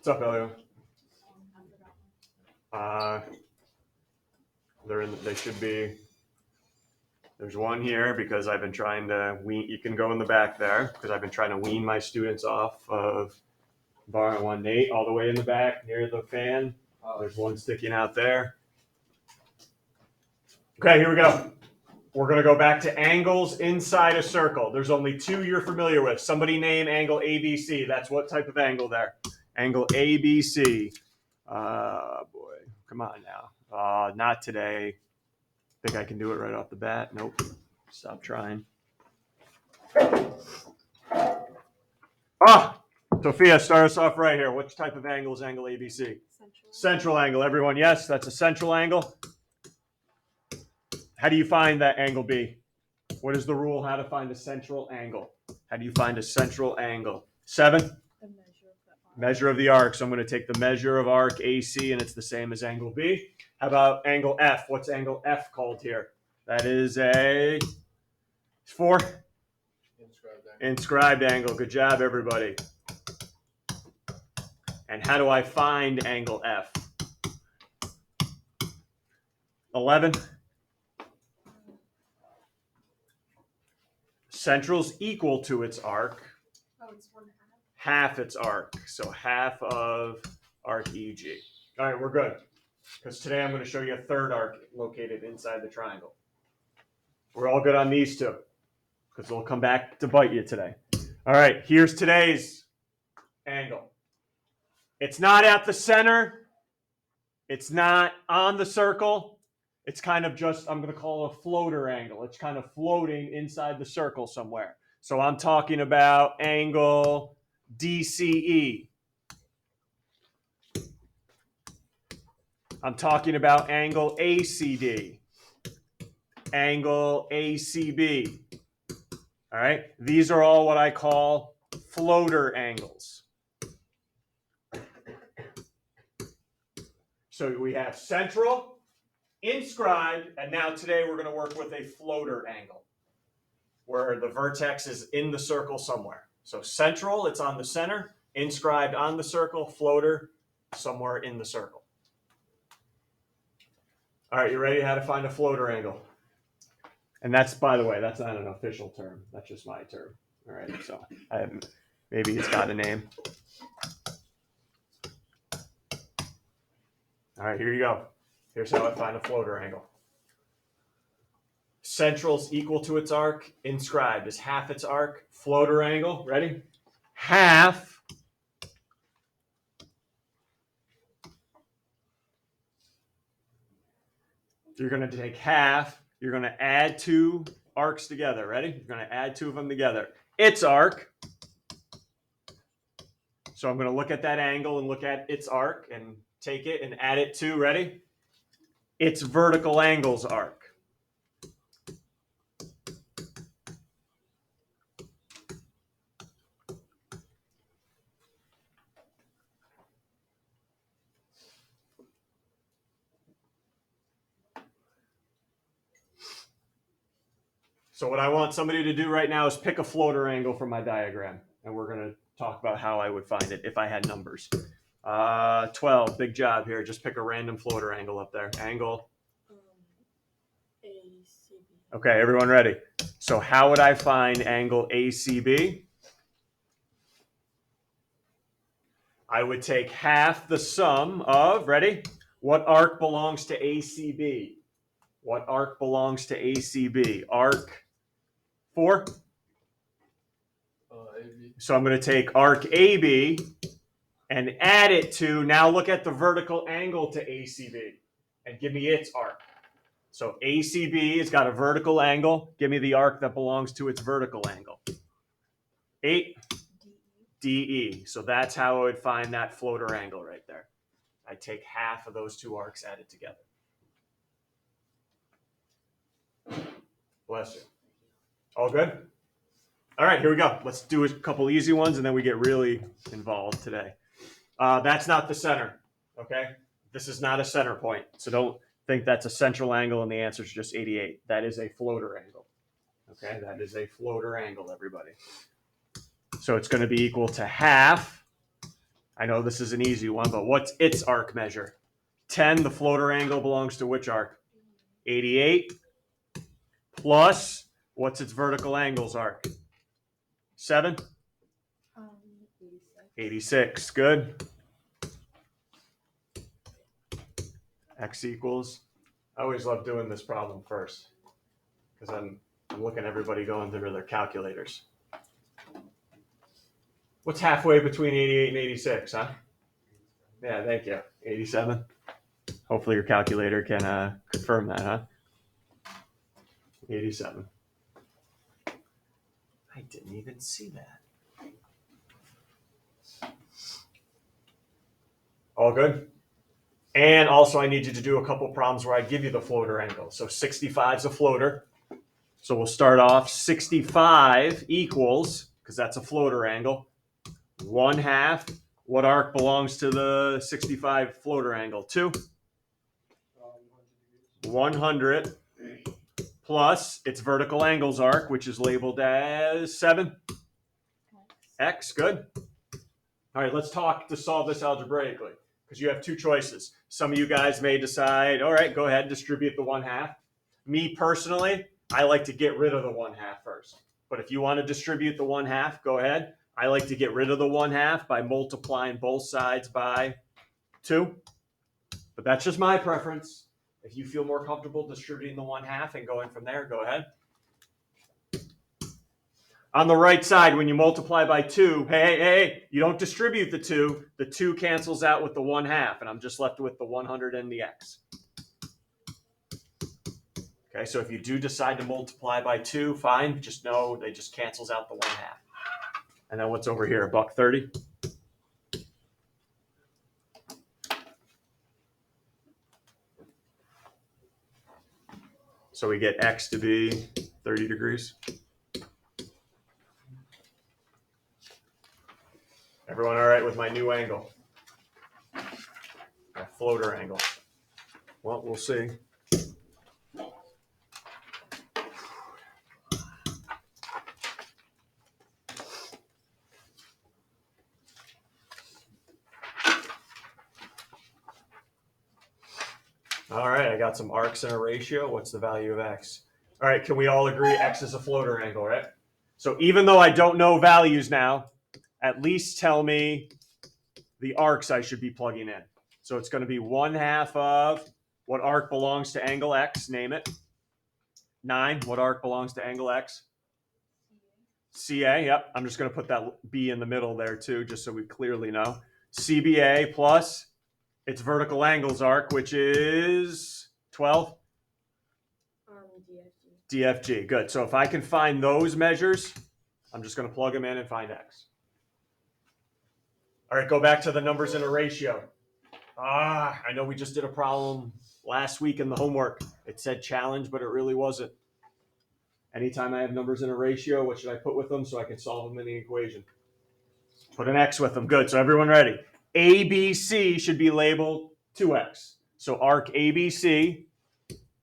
What's up, Elio? They should be. There's one here because I've been trying to wean. You can go in the back there because I've been trying to wean my students off of bar 1-8 all the way in the back near the fan. There's one sticking out there. Okay, here we go. We're going to go back to angles inside a circle. There's only two you're familiar with. Somebody name angle ABC. That's what type of angle there? Angle ABC. Boy, come on now. Not today. Think I can do it right off the bat? Nope. Stop trying. Sophia, start us off right here. Which type of angle is angle ABC? Central angle. Everyone, yes, that's a central angle. How do you find that angle B? What is the rule how to find a central angle? How do you find a central angle? 7? The measure of the arc. So I'm going to take the measure of arc AC, and it's the same as angle B. How about angle F? What's angle F called here? That is a 4? Inscribed angle. Good job, everybody. And how do I find angle F? 11. Central's equal to its arc. Oh, it's 1/2. Half its arc. So half of arc EG. All right, we're good. Because today I'm going to show you a third arc located inside the triangle. We're all good on these two. Because they'll come back to bite you today. All right, here's today's angle. It's not at the center. It's not on the circle. It's kind of just, I'm going to call it a floater angle. It's kind of floating inside the circle somewhere. So I'm talking about angle DCE. I'm talking about angle ACD. Angle ACB. All right? These are all what I call floater angles. So we have central, inscribed, and now today we're going to work with a floater angle where the vertex is in the circle somewhere. So central, it's on the center, inscribed on the circle, floater somewhere in the circle. All right, you ready how to find a floater angle? And that's, by the way, that's not an official term. That's just my term. All right, so maybe it's got a name. All right, here you go. Here's how I find a floater angle. Central's equal to its arc. Inscribed is half its arc. Floater angle, ready? Half you're going to take half. You're going to add two arcs together. Ready? You're going to add two of them together. Its arc. So I'm going to look at that angle and look at its arc and take it and add it to, ready? Its vertical angle's arc. So what I want somebody to do right now is pick a floater angle from my diagram. And we're going to talk about how I would find it if I had numbers. 12, big job here. Just pick a random floater angle up there. Angle. ACB. Okay, everyone ready? So how would I find angle ACB? I would take half the sum of, ready? What arc belongs to ACB? What arc belongs to ACB? Arc 4? AB. So I'm going to take arc AB and add it to, now look at the vertical angle to ACB and give me its arc. So ACB has got a vertical angle. Give me the arc that belongs to its vertical angle. 8 DE. So that's how I would find that floater angle right there. I take half of those two arcs added together. Bless you. All good? All right, here we go. Let's do a couple easy ones, and then we get really involved today. That's not the center, okay? This is not a center point, so don't think that's a central angle and the answer is just 88. That is a floater angle, okay? That is a floater angle, everybody. So it's going to be equal to half. I know this is an easy one, but what's its arc measure? 10, the floater angle belongs to which arc? 88 plus, what's its vertical angles arc? 7? 86. Good. X equals. I always love doing this problem first because I'm looking at everybody going through their calculators. What's halfway between 88 and 86, huh? Yeah, thank you. 87. Hopefully your calculator can confirm that, huh? 87. I didn't even see that. All good? And also I need you to do a couple problems where I give you the floater angle. So 65 is a floater. So we'll start off 65 equals, because that's a floater angle, 1/2. What arc belongs to the 65 floater angle? 2. 100 plus its vertical angles arc, which is labeled as 7. X, good. All right, let's talk to solve this algebraically, because you have two choices. Some of you guys may decide, all right, go ahead and distribute the 1/2. Me personally, I like to get rid of the 1/2 first. But if you want to distribute the 1/2, go ahead. I like to get rid of the 1/2 by multiplying both sides by 2. But that's just my preference. If you feel more comfortable distributing the 1/2 and going from there, go ahead. On the right side, when you multiply by 2, hey, you don't distribute the 2. The 2 cancels out with the 1/2, and I'm just left with the 100 and the x. Okay, so if you do decide to multiply by 2, fine. Just know they just cancels out the 1/2. And then what's over here, $1.30? So we get x to be 30 degrees. Everyone all right with my new angle? My floater angle. Well, we'll see. All right, I got some arcs in a ratio. What's the value of x? All right, can we all agree x is a floater angle, right? So even though I don't know values now, at least tell me the arcs I should be plugging in. So it's going to be 1/2 of what arc belongs to angle x, name it. 9, what arc belongs to angle x? CA, yep. I'm just going to put that B in the middle there too, just so we clearly know. CBA plus its vertical angles arc, which is 12? DFG, good. So if I can find those measures, I'm just going to plug them in and find x. All right, go back to the numbers in a ratio. I know we just did a problem last week in the homework. It said challenge, but it really wasn't. Anytime I have numbers in a ratio, what should I put with them so I can solve them in the equation? Put an x with them. Good. So everyone ready? ABC should be labeled 2x. So arc ABC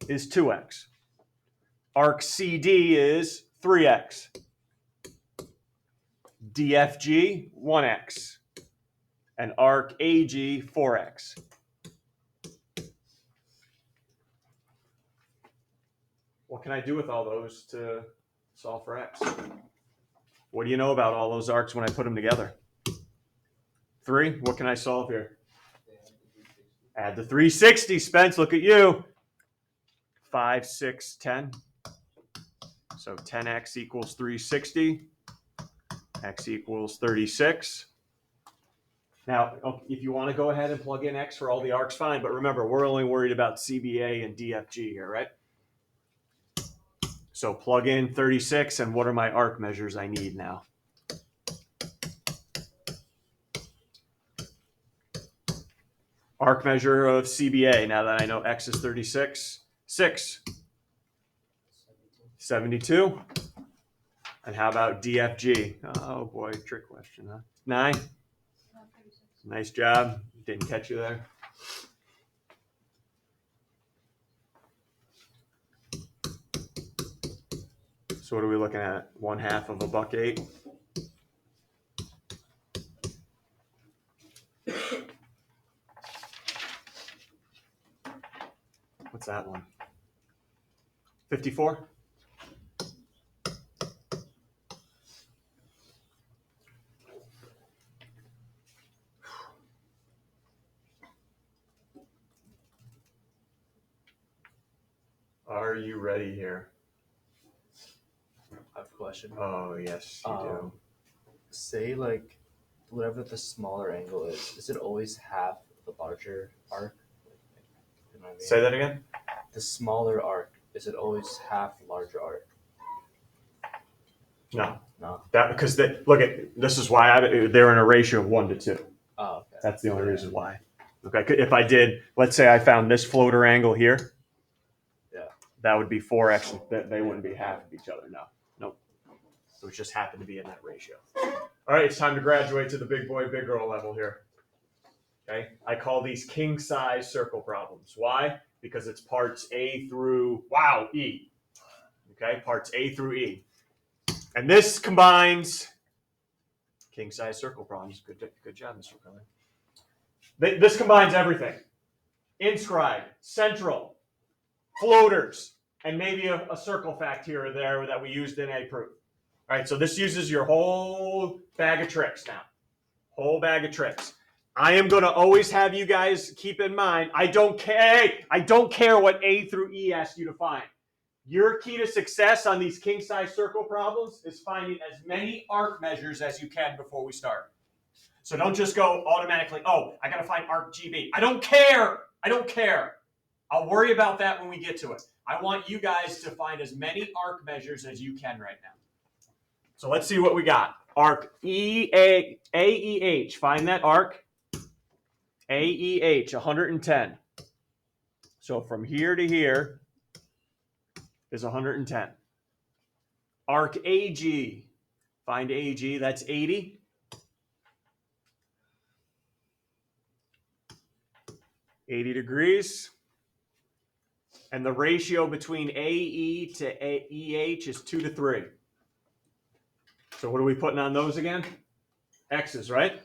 is 2x. Arc CD is 3x. DFG, 1x. And arc AG, 4x. What can I do with all those to solve for x? What do you know about all those arcs when I put them together? 3. What can I solve here? Add the 360, Spence. Look at you. 5, 6, 10. So 10x equals 360. X equals 36. Now, if you want to go ahead and plug in x for all the arcs, fine. But remember, we're only worried about CBA and DFG here, right? So plug in 36, and what are my arc measures I need now? Arc measure of CBA, now that I know x is 36, 6. 72. And how about DFG? Oh boy, trick question, huh? 9. Nice job. Didn't catch you there. So what are we looking at? 1/2 of $1.08. What's that one? 54? Are you ready here? I have a question. Oh, yes, you do. Say, like, whatever the smaller angle is it always half the larger arc? You know what I mean? Say that again? The smaller arc, is it always half the larger arc? No. No? Because look at this is why they're in a ratio of 1 to 2. Oh, okay. That's the only reason why. Okay, if I did, let's say I found this floater angle here, that would be 4x. They wouldn't be half of each other. No, nope. It would just happen to be in that ratio. All right, it's time to graduate to the big boy, big girl level here. Okay, I call these king size circle problems. Why? Because it's parts A through E. Okay, parts A through E, and this combines king size circle problems. Good job, Mr. Kelly. This combines everything: inscribed, central, floaters, and maybe a circle fact here or there that we used in a proof. All right, so this uses your whole bag of tricks now. Whole bag of tricks. I am going to always have you guys keep in mind, I don't care what A through E asks you to find. Your key to success on these king size circle problems is finding as many arc measures as you can before we start. So don't just go automatically, oh, I got to find arc GB. I don't care. I'll worry about that when we get to it. I want you guys to find as many arc measures as you can right now. So let's see what we got. Arc AEH. Find that arc. AEH, 110. So from here to here is 110. Arc AG. Find AG. That's 80. $80. And the ratio between AE to EH is 2 to 3. So what are we putting on those again? X's, right?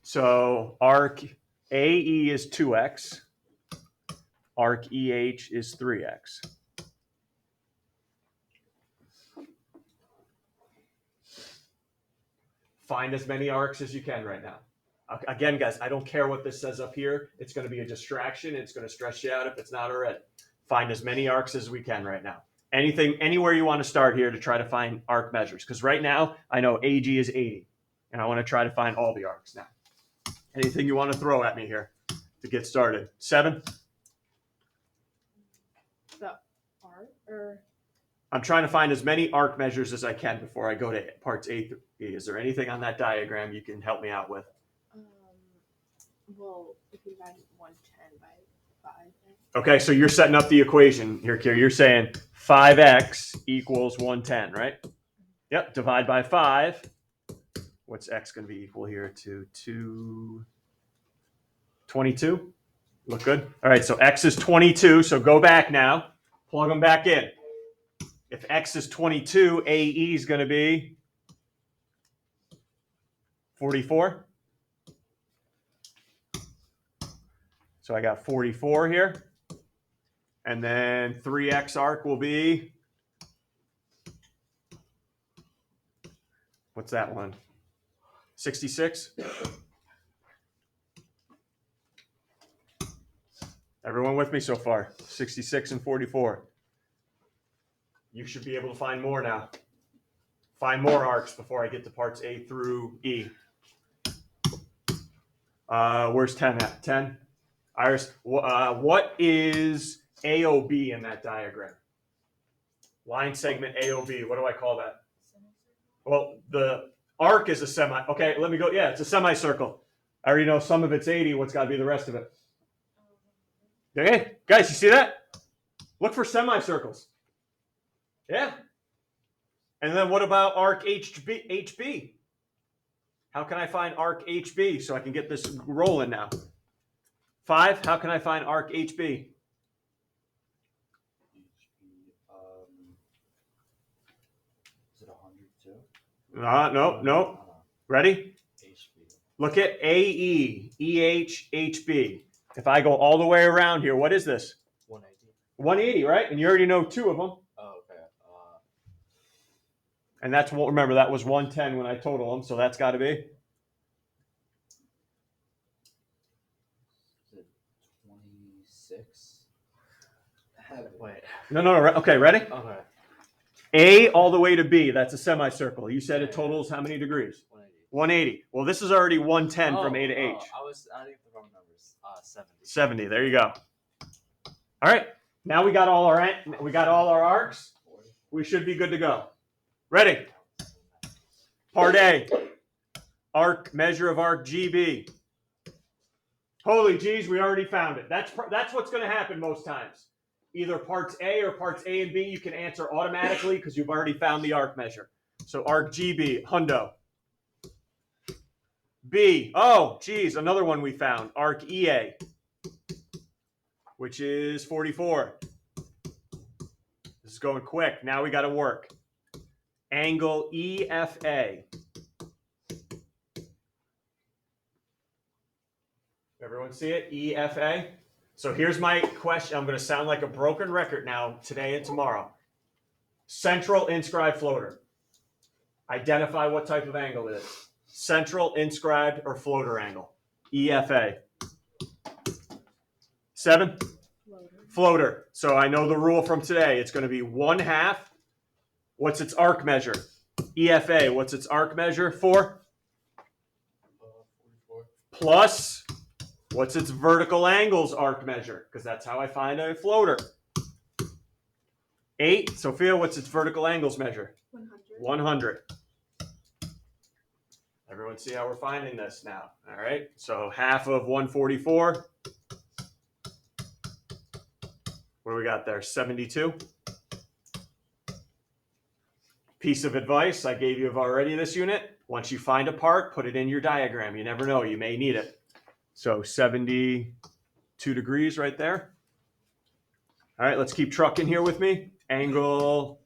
So arc AE is 2x. Arc EH is 3x. Find as many arcs as you can right now. Again, guys, I don't care what this says up here. It's going to be a distraction. It's going to stress you out if it's not already. Find as many arcs as we can right now. Anywhere you want to start here to try to find arc measures. Because right now, I know AG is 80. And I want to try to find all the arcs now. Anything you want to throw at me here to get started? 7? The arc? Or I'm trying to find as many arc measures as I can before I go to parts A through E. Is there anything on that diagram you can help me out with? Well, if you divide 110 by 5. Okay, so you're setting up the equation here, Kier. You're saying 5x equals 110, right? Yep, divide by 5. What's x going to be equal here to 22? Look good? All right, so x is 22, so go back now. Plug them back in. If x is 22, AE is going to be 44. So I got 44 here. And then 3x arc will be, what's that one? 66? Everyone with me so far? 66 and 44. You should be able to find more now. Find more arcs before I get to parts A through E. Where's 10 at? 10? Iris, what is AOB in that diagram? Line segment AOB. What do I call that? Well, the arc is a semi. Okay, let me go. Yeah, it's a semicircle. I already know some of it's 80. What's got to be the rest of it? Okay, guys, you see that? Look for semicircles. Yeah. And then what about arc HB? How can I find arc HB so I can get this rolling now? 5, how can I find arc HB? Is it 102? No. Ready? HB. Look at AE, EH, HB. If I go all the way around here, what is this? 180, right? And you already know two of them. Oh, okay. And that's what, remember, that was 110 when I total them, so that's got to be. Is it 26? Wait. No. Okay, ready? Okay. A all the way to B. That's a semicircle. You said it totals how many degrees? 180. 180. Well, this is already 110 from A to H. I was adding the wrong numbers. 70. 70. There you go. All right. Now we got all our arcs. We should be good to go. Ready? Part A. Arc, measure of arc GB. Holy geez, we already found it. That's what's going to happen most times. Either parts A or parts A and B, you can answer automatically because you've already found the arc measure. So arc GB, hundo. B, oh, geez, another one we found. Arc EA, which is 44. This is going quick. Now we got to work. Angle EFA. Everyone see it? EFA. So here's my question. I'm going to sound like a broken record now, today and tomorrow. Central inscribed floater. Identify what type of angle it is. Central, inscribed, or floater angle. EFA. 7? Floater. So I know the rule from today. It's going to be 1/2. What's its arc measure? EFA. What's its arc measure? 4? 44. Plus, what's its vertical angles arc measure? Because that's how I find a floater. 8. Sophia, what's its vertical angles measure? 100. 100. Everyone see how we're finding this now? All right. So half of 144. What do we got there? 72. Piece of advice I gave you already this unit. Once you find a part, put it in your diagram. You never know. You may need it. So 72 degrees right there. All right, let's keep trucking here with me. Angle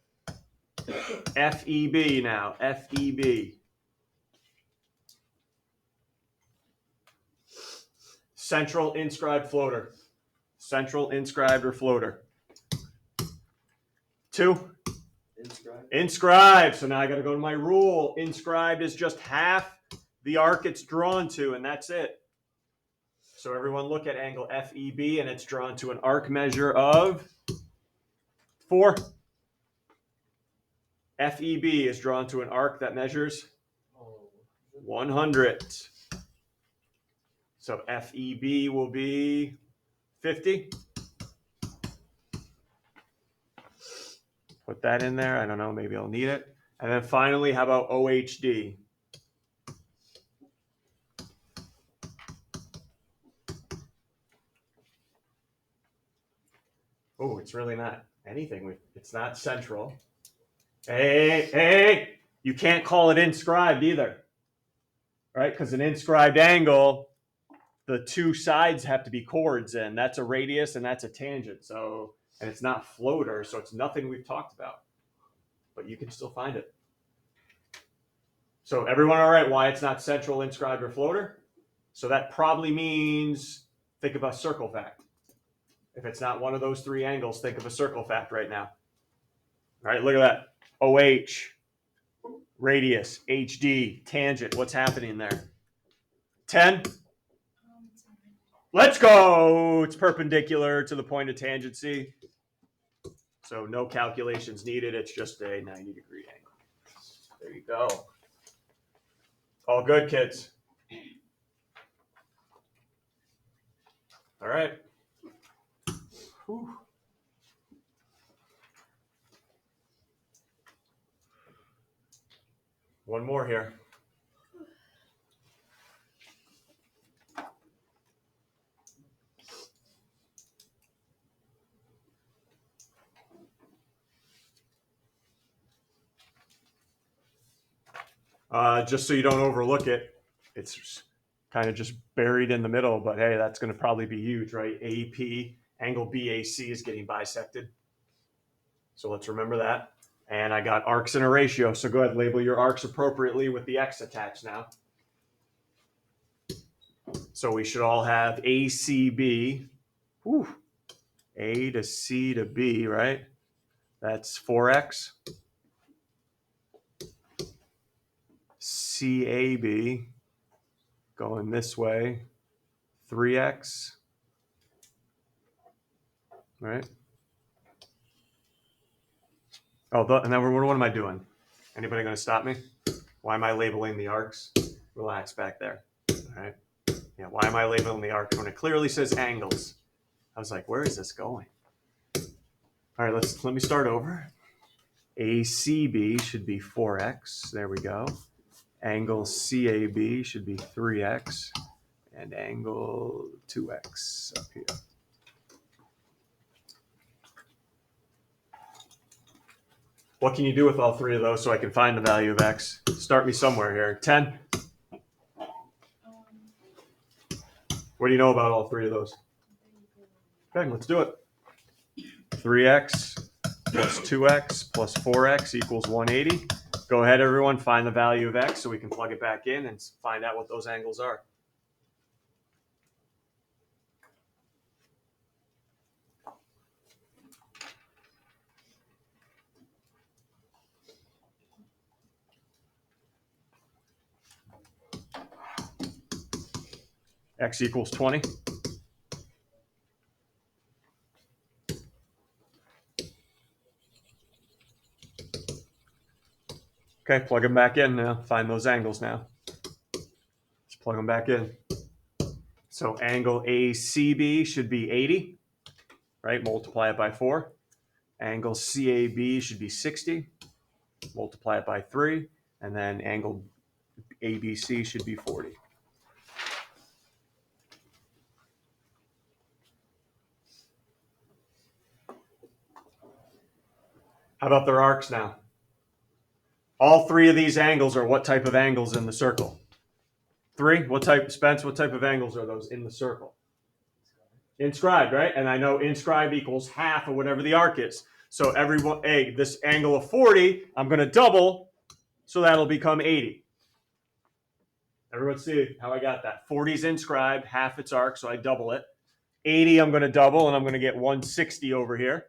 FEB now. FEB. Central inscribed floater. Central inscribed or floater. 2. Inscribed. Inscribed. So now I got to go to my rule. Inscribed is just half the arc it's drawn to, and that's it. So everyone look at angle FEB, and it's drawn to an arc measure of 4. FEB is drawn to an arc that measures 100. So FEB will be 50. Put that in there. I don't know. Maybe I'll need it. And then finally, how about OHD? Oh, it's really not anything. It's not central. Hey, you can't call it inscribed either, right? Because an inscribed angle, the two sides have to be chords in. That's a radius and that's a tangent. So, and it's not floater, so it's nothing we've talked about. But you can still find it. So everyone all right why it's not central, inscribed, or floater? So that probably means think of a circle fact. If it's not one of those three angles, think of a circle fact right now. All right, look at that. OH, radius, HD, tangent. What's happening there? 10? Let's go. It's perpendicular to the point of tangency. So no calculations needed. It's just a 90-degree angle. There you go. All good, kids. All right. Whew. One more here. Just so you don't overlook it, it's kind of just buried in the middle, but hey, that's going to probably be huge, right? AP, angle BAC is getting bisected. So let's remember that. And I got arcs in a ratio, so go ahead, label your arcs appropriately with the X attached now. So we should all have ACB. Whew. A to C to B, right? That's 4x. CAB going this way, 3x, right? Oh, and then what am I doing? Anybody going to stop me? Why am I labeling the arcs? Relax back there. All right. Yeah, why am I labeling the arcs when it clearly says angles? I was like, where is this going? All right, let me start over. ACB should be 4x. There we go. Angle CAB should be 3x. And angle 2x up here. What can you do with all three of those so I can find the value of x? Start me somewhere here. 10. What do you know about all three of those? Okay, let's do it. 3x plus 2x plus 4x equals 180. Go ahead, everyone, find the value of x so we can plug it back in and find out what those angles are. X equals 20. Okay, plug them back in now. Find those angles now. Let's plug them back in. So angle ACB should be 80, right? Multiply it by 4. Angle CAB should be 60. Multiply it by 3. And then angle ABC should be 40. How about their arcs now? All three of these angles are what type of angles in the circle? 3? What type, Spence, what type of angles are those in the circle? Inscribed, right? And I know inscribed equals half of whatever the arc is. So everyone, hey, this angle of 40, I'm going to double, so that'll become 80. Everyone see how I got that? 40 is inscribed, half its arc, so I double it. 80, I'm going to double, and I'm going to get 160 over here.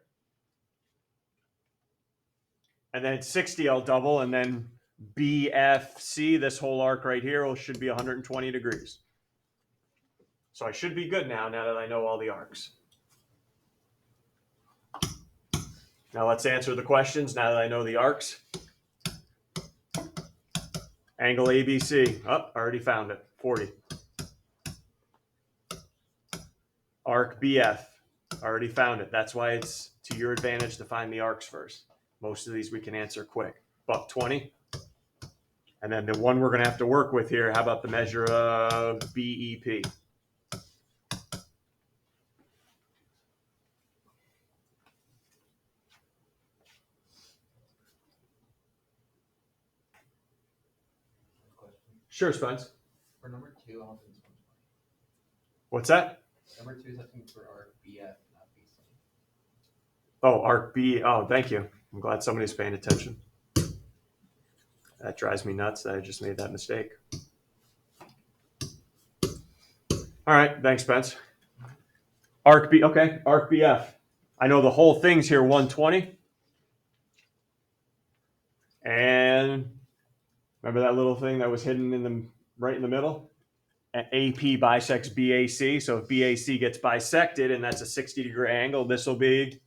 And then 60, I'll double, and then BFC, this whole arc right here, should be 120 degrees. So I should be good now that I know all the arcs. Now let's answer the questions now that I know the arcs. Angle ABC. Oh, already found it. 40. Arc BF. Already found it. That's why it's to your advantage to find the arcs first. Most of these we can answer quick. Buck 20. And then the one we're going to have to work with here, how about the measure of BEP? Sure, Spence. For number 2, I'll do 120. What's that? Number 2 is asking for arc BF, not BC. Oh, arc B. Oh, thank you. I'm glad somebody's paying attention. That drives me nuts that I just made that mistake. All right, thanks, Spence. Arc B, okay, arc BF. I know the whole thing's here 120. And remember that little thing that was hidden in the right in the middle? AP bisects BAC. So if BAC gets bisected and that's a 60-degree angle, this will be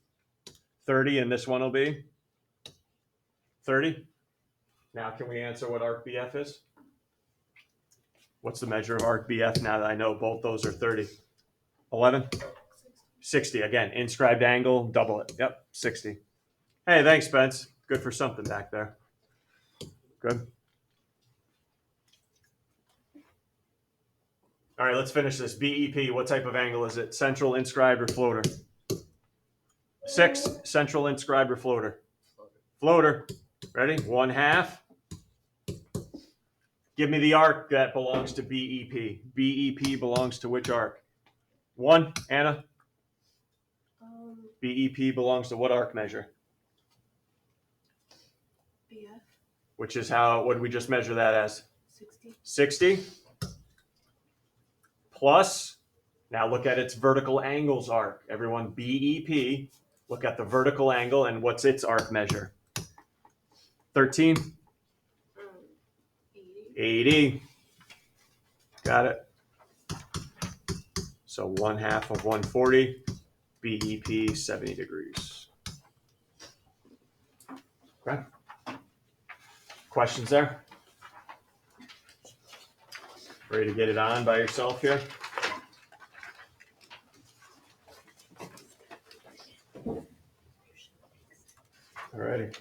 30 and this one will be 30. Now can we answer what arc BF is? What's the measure of arc BF now that I know both those are 30? 11? 60. Again, inscribed angle, double it. Yep, 60. Hey, thanks, Spence. Good for something back there. Good. All right, let's finish this. BEP, what type of angle is it? Central, inscribed, or floater? 6, central, inscribed, or floater? Floater. Ready? 1/2. Give me the arc that belongs to BEP. BEP belongs to which arc? 1, Anna? BEP belongs to what arc measure? BF. Which is how, what did we just measure that as? 60. 60 plus Now look at its vertical angles arc. Everyone, BEP. Look at the vertical angle and what's its arc measure? 13? 80. Got it. So 1/2 of 140, BEP 70 degrees. Okay. Questions there? Ready to get it on by yourself here? Alrighty.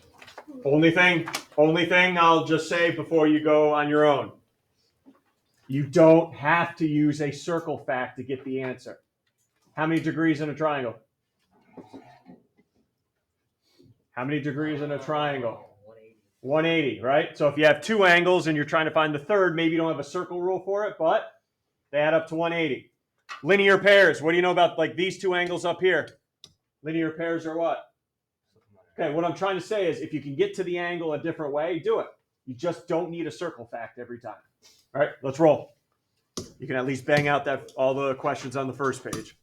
Only thing I'll just say before you go on your own. You don't have to use a circle fact to get the answer. How many degrees in a triangle? How many degrees in a triangle? 180, right? So if you have two angles and you're trying to find the third, maybe you don't have a circle rule for it, but they add up to 180. Linear pairs, what do you know about like these two angles up here? Linear pairs are what? Okay, what I'm trying to say is if you can get to the angle a different way, do it. You just don't need a circle fact every time. All right, let's roll. You can at least bang out all the questions on the first page.